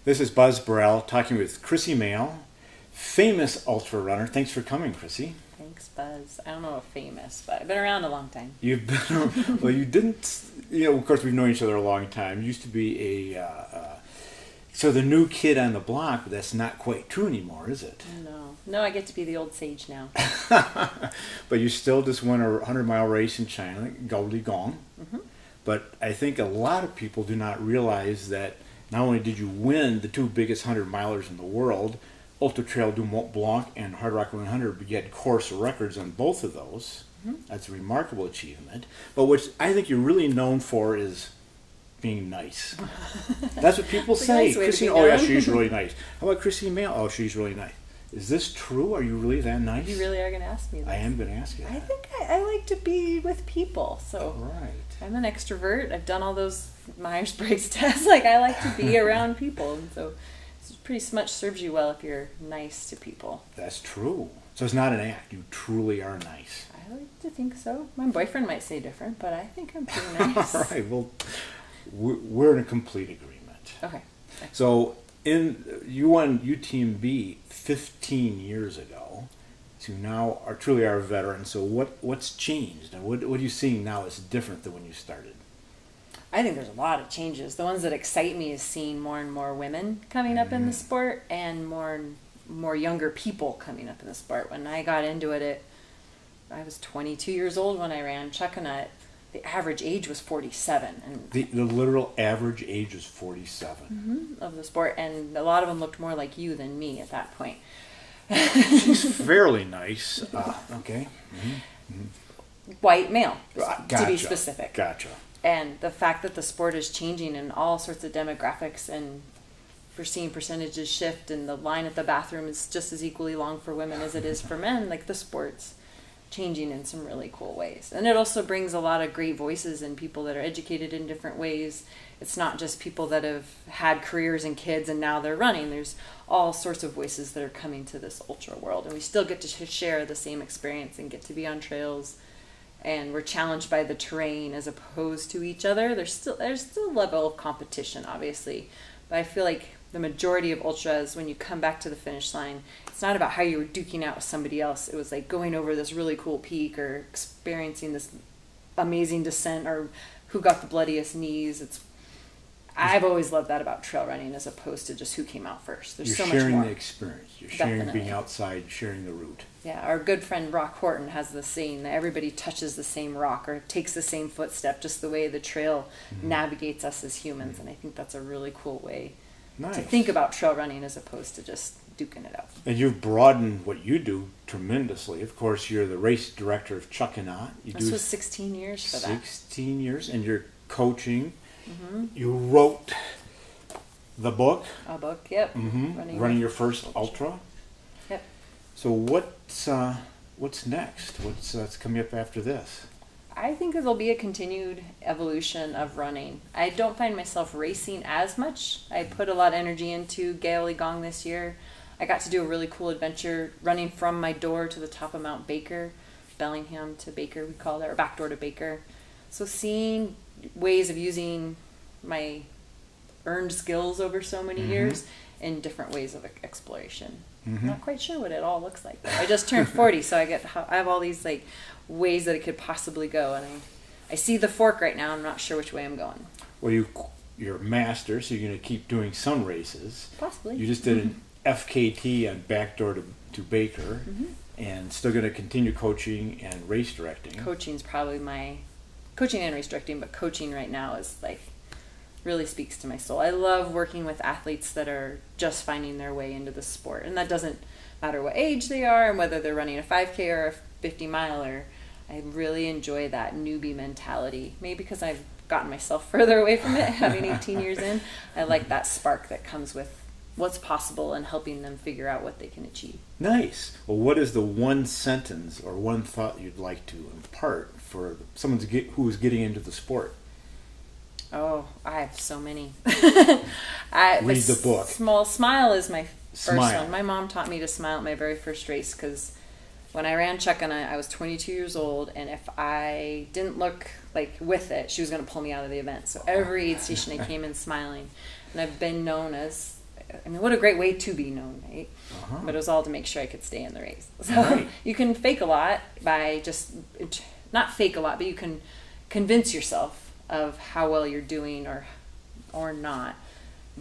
This is Buzz Burrell talking with Krissy Moehl, famous ultra runner. Thanks for coming, Krissy. Thanks, Buzz. I don't know if famous, but I've been around a long time. You've been, well, you didn't, of course we've known each other a long time. You used to be so the new kid on the block, but that's not quite true anymore, is it? No, I get to be the old sage now. But you still just won a 100-mile race in China, Goldie Gong. Mm-hmm. But I think a lot of people do not realize that not only did you win the two biggest 100-milers in the world, Ultra Trail du Mont Blanc and Hardrock 100, but you had course records on both of those. Mm-hmm. That's a remarkable achievement. But what I think you're really known for is being nice. That's what people say. Nice Krissy, oh yeah, she's really nice. How about Krissy Moehl? Oh, she's really nice. Is this true? Are you really that nice? You really are going to ask me this. I am going to ask you that. I think I like to be with people. So right. I'm an extrovert. I've done all those Myers-Briggs tests. I like to be around people. And so it pretty much serves you well if you're nice to people. That's true. So it's not an act. You truly are nice. I like to think so. My boyfriend might say different, but I think I'm pretty nice. All right. Well, we're in a complete agreement. Okay. So you won UTMB 15 years ago, so now truly are a veteran. So what's changed, and what are you seeing now is different than when you started? I think there's a lot of changes. The ones that excite me is seeing more and more women coming up in the sport, and more younger people coming up in the sport. When I got into it, I was 22 years old when I ran Chuckanut. The average age was 47. And the literal average age is 47. Mm-hmm, of the sport, and a lot of them looked more like you than me at that point. She's fairly nice. Okay. Mm-hmm. Mm-hmm. White male, Gotcha. to be specific. Gotcha. And the fact that the sport is changing in all sorts of demographics, and we're seeing percentages shift, and the line at the bathroom is just as equally long for women as it is for men, like the sport's changing in some really cool ways. And it also brings a lot of great voices and people that are educated in different ways. It's not just people that have had careers and kids and now they're running. There's all sorts of voices that are coming to this ultra world, and we still get to share the same experience and get to be on trails, and we're challenged by the terrain as opposed to each other. There's still a level of competition, obviously, but I feel like the majority of ultras, when you come back to the finish line, it's not about how you were duking out with somebody else. It was like going over this really cool peak or experiencing this amazing descent, or who got the bloodiest knees. I've always loved that about trail running as opposed to just who came out first. There's so much more. You're sharing the experience. You're sharing Definitely. being outside, sharing the route. Yeah, our good friend Rock Horton has this saying that everybody touches the same rock or takes the same footstep, just the way the trail navigates us as humans. And I think that's a really cool way to think about trail running as opposed to just duking it out. And you've broadened what you do tremendously. Of course, you're the race director of Chuckanut. This was 16 years for that. 16 years, and you're coaching. Mm-hmm. You wrote the book. A book, yep. Mm-hmm. Running your first ultra. Yep. So what's next? What's coming up after this? I think it'll be a continued evolution of running. I don't find myself racing as much. I put a lot of energy into Goldie Gong this year. I got to do a really cool adventure running from my door to the top of Mount Baker, Bellingham to Baker, we call it, or back door to Baker. So seeing ways of using my earned skills over so many years in different ways of exploration. I'm not quite sure what it all looks like. I just turned 40, so I have all these ways that it could possibly go, and I see the fork right now. I'm not sure which way I'm going. Well, you're a master, so you're going to keep doing some races. Possibly. You just did an FKT on backdoor to Baker, and still going to continue coaching and race directing. Coaching's probably my coaching and race directing, but coaching right now is really speaks to my soul. I love working with athletes that are just finding their way into the sport, and that doesn't matter what age they are and whether they're running a 5K or a 50 miler. I really enjoy that newbie mentality. Maybe because I've gotten myself further away from it, having 18 years in. I like that spark that comes with what's possible and helping them figure out what they can achieve. Nice. Well, what is the one sentence or one thought you'd like to impart for someone who is getting into the sport? Oh, I have so many. Read the book. Smile is my first Smile. one. My mom taught me to smile at my very first race because when I ran Chuckanut, I was 22 years old, and if I didn't look with it, she was going to pull me out of the event. So every aid station I came in smiling, and I've been known as I mean, what a great way to be known, right? Uh-huh. But it was all to make sure I could stay in the race. So Right. you can fake a lot by just, not fake a lot, but you can convince yourself of how well you're doing or not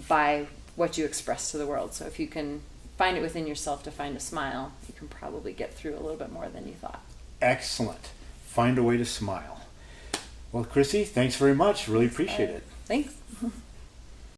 by what you express to the world. So if you can find it within yourself to find a smile, you can probably get through a little bit more than you thought. Excellent. Find a way to smile. Well, Krissy, thanks very much. Really appreciate it. Thanks.